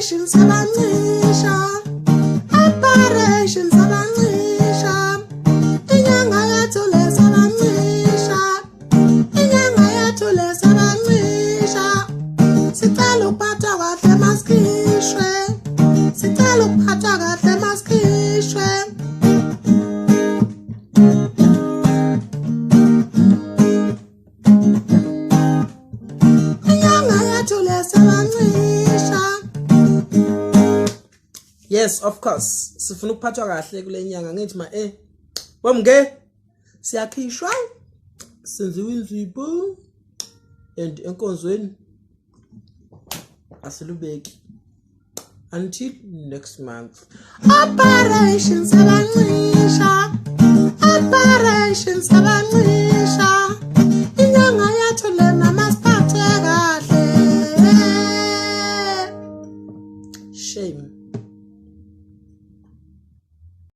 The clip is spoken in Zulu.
Siyabancisha, Siyabancisha, inyanga yethu le Siyabancisha, inyanga yethu le Siyabancisha, sicela ukuphathwa kahle masikhishwe, sicela ukuphathwa kahle masikhishwe. Yes, of course. Sifuna ukuphathwa kahle kule nyanga ngithi ma wemnge siyakhishwa senziwe inzipho and enkonzweni asilubeki until next month. Operation Siyabancisha, Operation Siyabancisha, inyanga yethu lena masiphathe kahle. Shame.